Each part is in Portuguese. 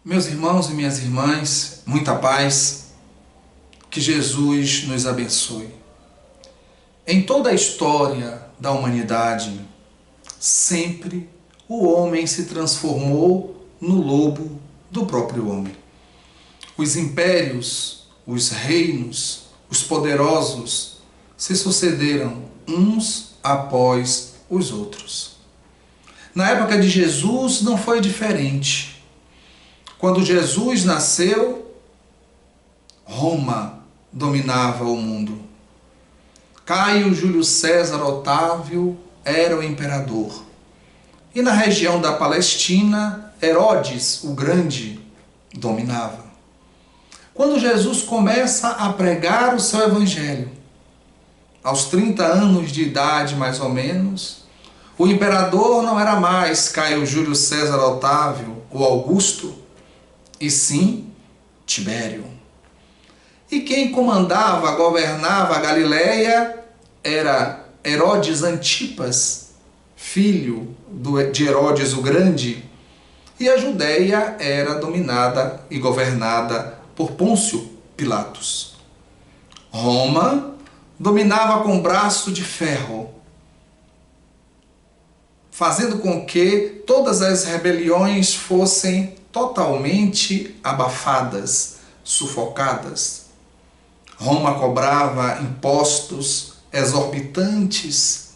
Meus irmãos e minhas irmãs, muita paz, que Jesus nos abençoe. Em toda a história da humanidade, sempre o homem se transformou no lobo do próprio homem. Os impérios, os reinos, os poderosos se sucederam uns após os outros. Na época de Jesus não foi diferente. Quando Jesus nasceu, Roma dominava o mundo. Caio Júlio César Otávio era o imperador. E na região da Palestina, Herodes o Grande dominava. Quando Jesus começa a pregar o seu evangelho, aos 30 anos de idade mais ou menos, o imperador não era mais Caio Júlio César Otávio, o Augusto, e sim Tibério. E quem comandava, governava a Galileia era Herodes Antipas, filho de Herodes o Grande, e a Judéia era dominada e governada por Pôncio Pilatos. Roma dominava com braço de ferro, fazendo com que todas as rebeliões fossem totalmente abafadas, sufocadas. Roma cobrava impostos exorbitantes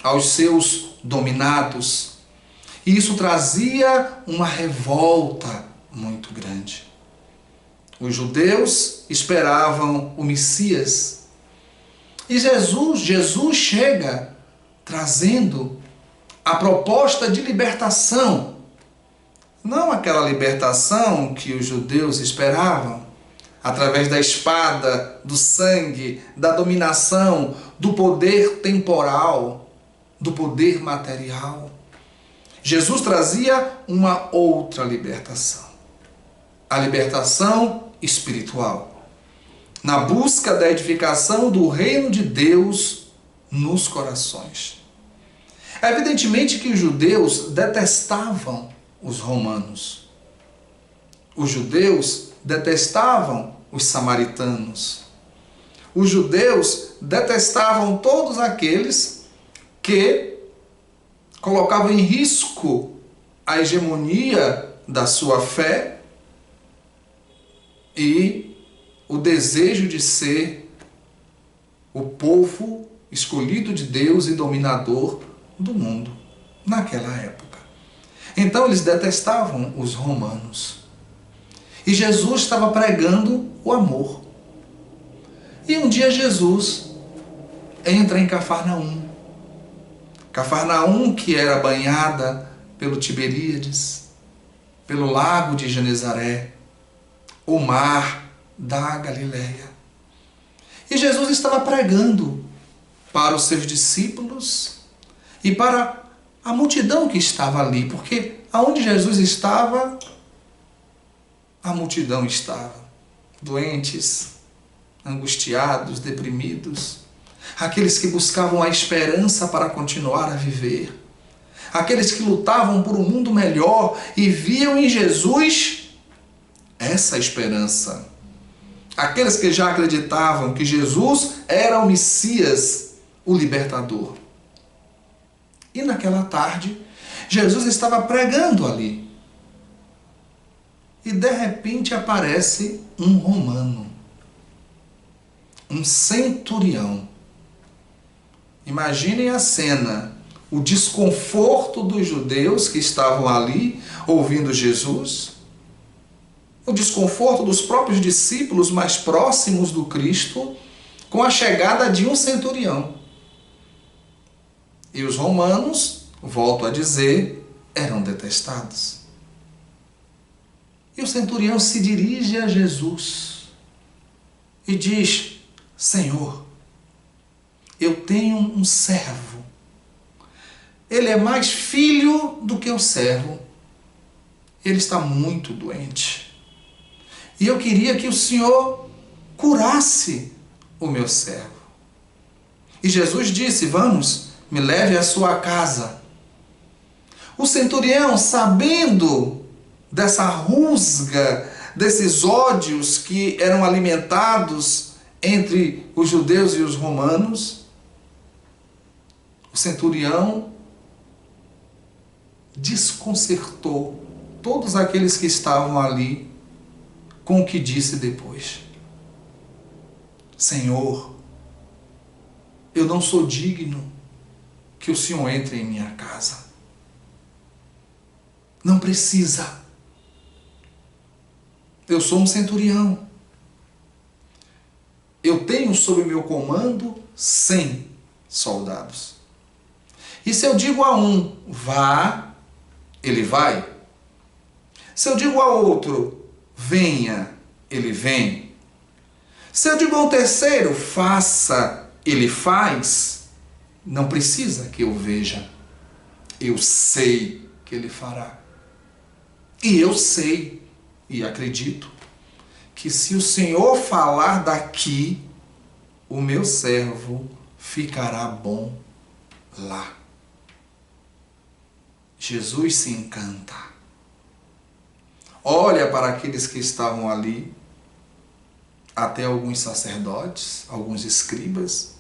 aos seus dominados, e isso trazia uma revolta muito grande. Os judeus esperavam o Messias, e Jesus chega trazendo a proposta de libertação. Não aquela libertação que os judeus esperavam, através da espada, do sangue, da dominação, do poder temporal, do poder material. Jesus trazia uma outra libertação, a libertação espiritual, na busca da edificação do reino de Deus nos corações. Evidentemente que os judeus detestavam os romanos. Os judeus detestavam os samaritanos. Os judeus detestavam todos aqueles que colocavam em risco a hegemonia da sua fé e o desejo de ser o povo escolhido de Deus e dominador do mundo naquela época. Então eles detestavam os romanos. E Jesus estava pregando o amor. E um dia Jesus entra em Cafarnaum. Cafarnaum, que era banhada pelo Tiberíades, pelo lago de Genezaré, o mar da Galileia. E Jesus estava pregando para os seus discípulos e para a multidão que estava ali, porque aonde Jesus estava, a multidão estava. Doentes, angustiados, deprimidos, aqueles que buscavam a esperança para continuar a viver, aqueles que lutavam por um mundo melhor e viam em Jesus essa esperança. Aqueles que já acreditavam que Jesus era o Messias, o libertador. E naquela tarde, Jesus estava pregando ali. E de repente aparece um romano, um centurião. Imaginem a cena, o desconforto dos judeus que estavam ali ouvindo Jesus, o desconforto dos próprios discípulos mais próximos do Cristo com a chegada de um centurião. E os romanos, volto a dizer, eram detestados. E o centurião se dirige a Jesus e diz: Senhor, eu tenho um servo. Ele é mais filho do que o servo. Ele está muito doente. E eu queria que o Senhor curasse o meu servo. E Jesus disse: vamos, me leve à sua casa. O centurião, sabendo dessa rusga, desses ódios que eram alimentados entre os judeus e os romanos, o centurião desconcertou todos aqueles que estavam ali com o que disse depois: Senhor, eu não sou digno que o Senhor entre em minha casa. Não precisa. Eu sou um centurião. Eu tenho sob meu comando 100 soldados. E se eu digo a um, vá, ele vai. Se eu digo a outro, venha, ele vem. Se eu digo a um terceiro, faça, ele faz. Não precisa que eu veja. Eu sei que ele fará. E eu sei e acredito que se o Senhor falar daqui, o meu servo ficará bom lá. Jesus se encanta. Olha para aqueles que estavam ali, até alguns sacerdotes, alguns escribas,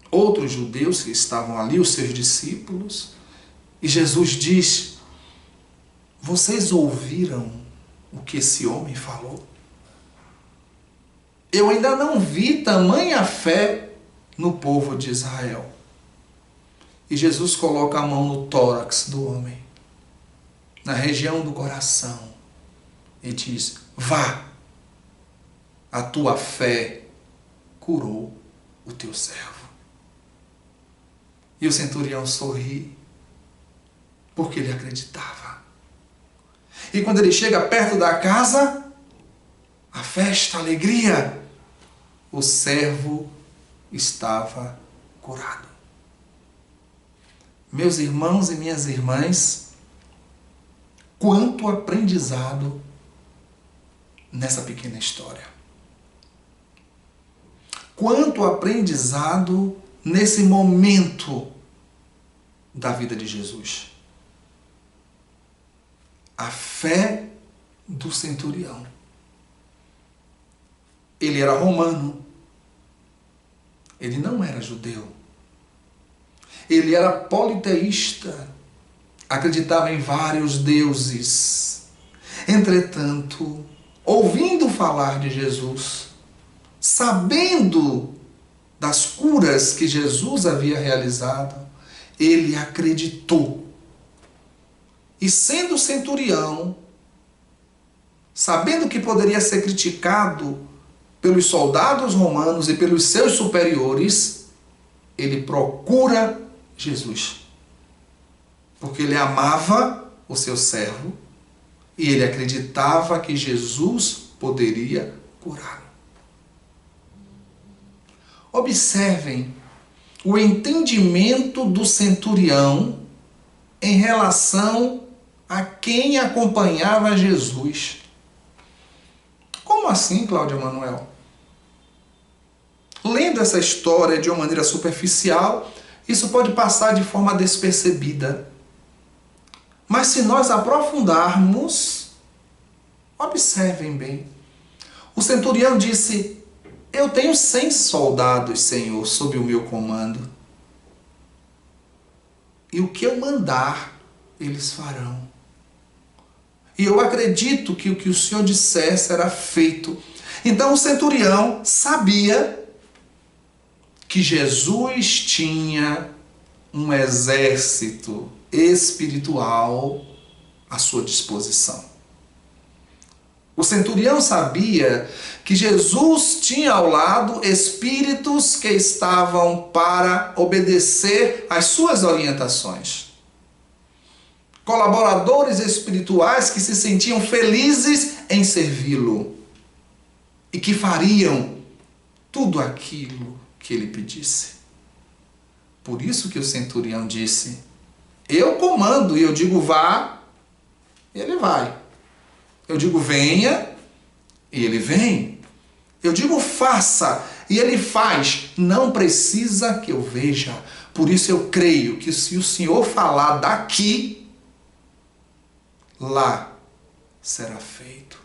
outros judeus que estavam ali, os seus discípulos, e Jesus diz: vocês ouviram o que esse homem falou? Eu ainda não vi tamanha fé no povo de Israel. E Jesus coloca a mão no tórax do homem, na região do coração, e diz: vá, a tua fé curou o teu servo. E o centurião sorri, porque ele acreditava. E quando ele chega perto da casa, a festa, a alegria, o servo estava curado. Meus irmãos e minhas irmãs, quanto aprendizado nessa pequena história. Quanto aprendizado nesse momento da vida de Jesus. A fé do centurião. Ele era romano. Ele não era judeu. Ele era politeísta. Acreditava em vários deuses. Entretanto, ouvindo falar de Jesus, sabendo das curas que Jesus havia realizado, ele acreditou. E sendo centurião, sabendo que poderia ser criticado pelos soldados romanos e pelos seus superiores, ele procura Jesus. Porque ele amava o seu servo e ele acreditava que Jesus poderia curá-lo. Observem o entendimento do centurião em relação a quem acompanhava Jesus. Como assim, Cláudio Manuel? Lendo essa história de uma maneira superficial, isso pode passar de forma despercebida. Mas se nós aprofundarmos, observem bem. O centurião disse: eu tenho 100 soldados, Senhor, sob o meu comando. E o que eu mandar, eles farão. E eu acredito que o que o Senhor disser será feito. Então o centurião sabia que Jesus tinha um exército espiritual à sua disposição. O centurião sabia que Jesus tinha ao lado espíritos que estavam para obedecer às suas orientações. Colaboradores espirituais que se sentiam felizes em servi-lo e que fariam tudo aquilo que ele pedisse. Por isso que o centurião disse: eu comando, e eu digo vá, e ele vai. Eu digo venha, e ele vem. Eu digo faça, e ele faz. Não precisa que eu veja. Por isso eu creio que se o Senhor falar daqui, lá será feito.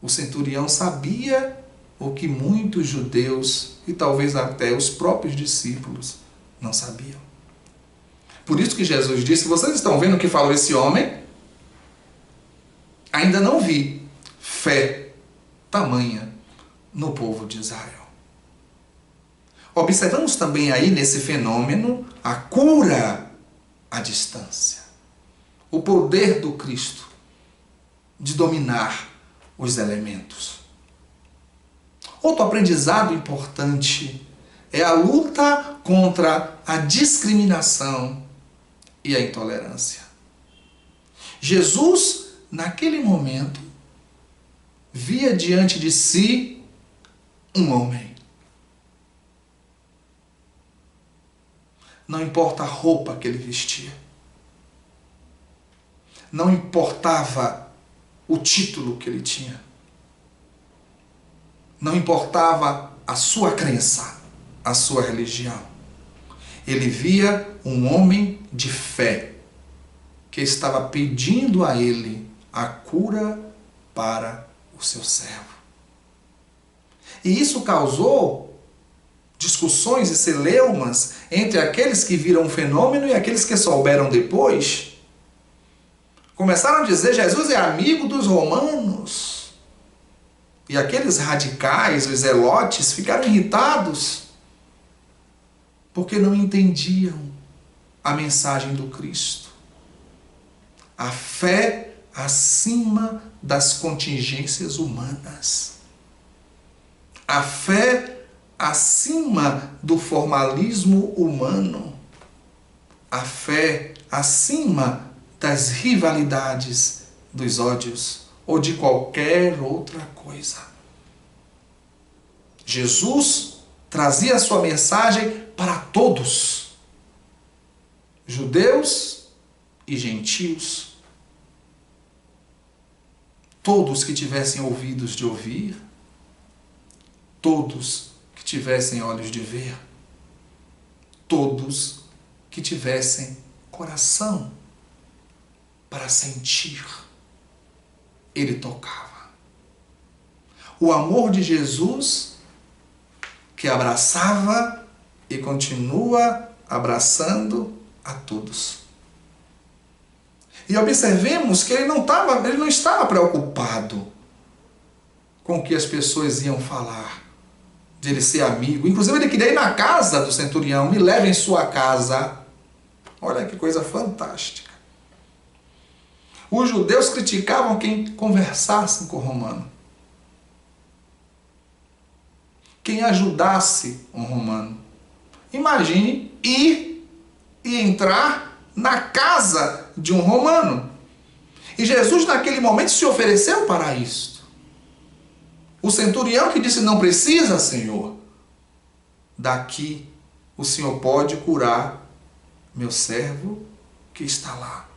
O centurião sabia o que muitos judeus e talvez até os próprios discípulos não sabiam. Por isso que Jesus disse: vocês estão vendo o que falou esse homem? Ainda não vi fé tamanha no povo de Israel. Observamos também aí nesse fenômeno a cura à distância. O poder do Cristo de dominar os elementos. Outro aprendizado importante é a luta contra a discriminação e a intolerância. Jesus, naquele momento, via diante de si um homem. Não importa a roupa que ele vestia. Não importava o título que ele tinha. Não importava a sua crença, a sua religião. Ele via um homem de fé que estava pedindo a ele a cura para o seu servo. E isso causou discussões e celeumas entre aqueles que viram o fenômeno e aqueles que souberam depois. Começaram a dizer: Jesus é amigo dos romanos. E aqueles radicais, os zelotes, ficaram irritados porque não entendiam a mensagem do Cristo. A fé acima das contingências humanas. A fé acima do formalismo humano. A fé acima das rivalidades, dos ódios ou de qualquer outra coisa. Jesus trazia a sua mensagem para todos, judeus e gentios. Todos que tivessem ouvidos de ouvir, todos que tivessem olhos de ver, todos que tivessem coração para sentir. Ele tocava. O amor de Jesus, que abraçava e continua abraçando a todos. E observemos que ele não estava preocupado com o que as pessoas iam falar, de ele ser amigo. Inclusive ele queria ir na casa do centurião: me leve em sua casa. Olha que coisa fantástica. Os judeus criticavam quem conversasse com o romano, quem ajudasse um romano. Imagine ir e entrar na casa de um romano. E Jesus naquele momento se ofereceu para isto. O centurião que disse: não precisa, Senhor. Daqui o Senhor pode curar meu servo que está lá.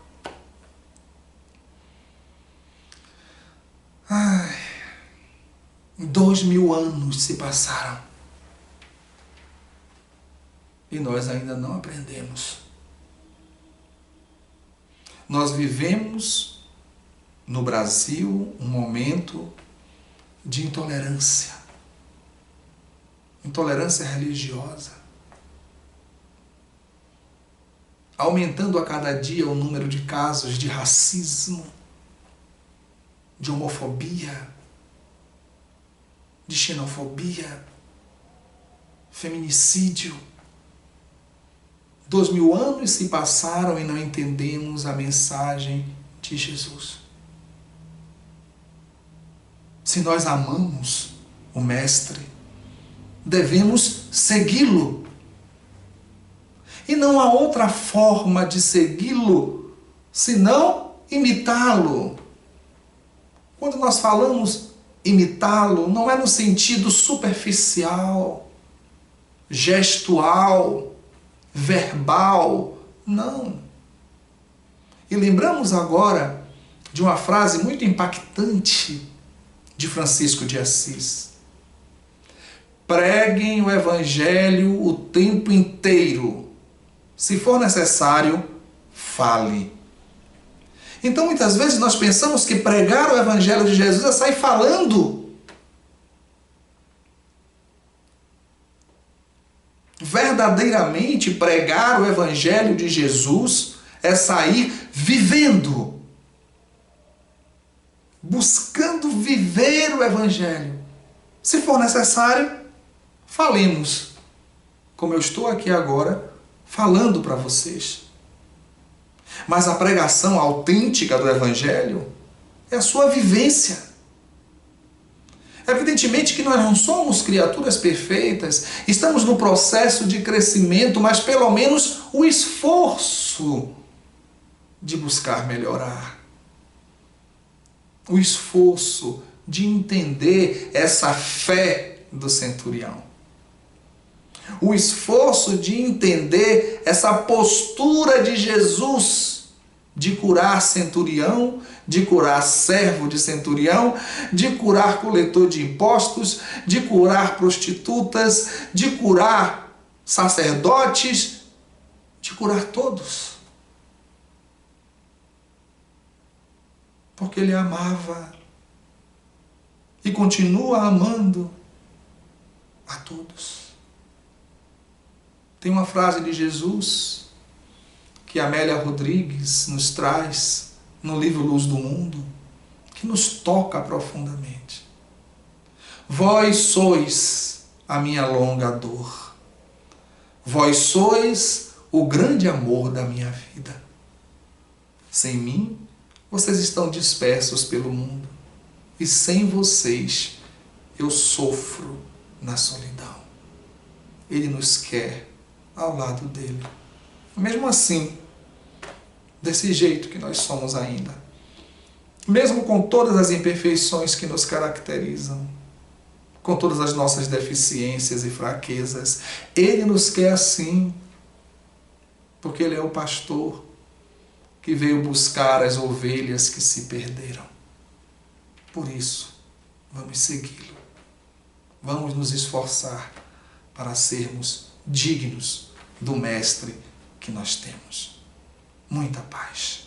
Ai, 2000 anos se passaram e nós ainda não aprendemos. Nós vivemos no Brasil um momento de intolerância, intolerância religiosa, aumentando a cada dia o número de casos de racismo, de homofobia, de xenofobia, feminicídio. 2000 anos se passaram e não entendemos a mensagem de Jesus. Se nós amamos o Mestre, devemos segui-lo. E não há outra forma de segui-lo senão imitá-lo. Quando nós falamos imitá-lo, não é no sentido superficial, gestual, verbal, não. E lembramos agora de uma frase muito impactante de Francisco de Assis: preguem o Evangelho o tempo inteiro, se for necessário, fale. Então, muitas vezes nós pensamos que pregar o Evangelho de Jesus é sair falando. Verdadeiramente, pregar o Evangelho de Jesus é sair vivendo. Buscando viver o Evangelho. Se for necessário, falemos. Como eu estou aqui agora, falando para vocês. Mas a pregação autêntica do Evangelho é a sua vivência. Evidentemente que nós não somos criaturas perfeitas, estamos no processo de crescimento, mas pelo menos o esforço de buscar melhorar. O esforço de entender essa fé do centurião. O esforço de entender essa postura de Jesus de curar centurião, de curar servo de centurião, de curar coletor de impostos, de curar prostitutas, de curar sacerdotes, de curar todos. Porque ele amava e continua amando a todos. Tem uma frase de Jesus que Amélia Rodrigues nos traz no livro Luz do Mundo, que nos toca profundamente. Vós sois a minha longa dor. Vós sois o grande amor da minha vida. Sem mim, vocês estão dispersos pelo mundo. E sem vocês, eu sofro na solidão. Ele nos quer ao lado dele. Mesmo assim, desse jeito que nós somos ainda, mesmo com todas as imperfeições que nos caracterizam, com todas as nossas deficiências e fraquezas, ele nos quer assim, porque ele é o pastor que veio buscar as ovelhas que se perderam. Por isso, vamos segui-lo. Vamos nos esforçar para sermos dignos do Mestre que nós temos. Muita paz.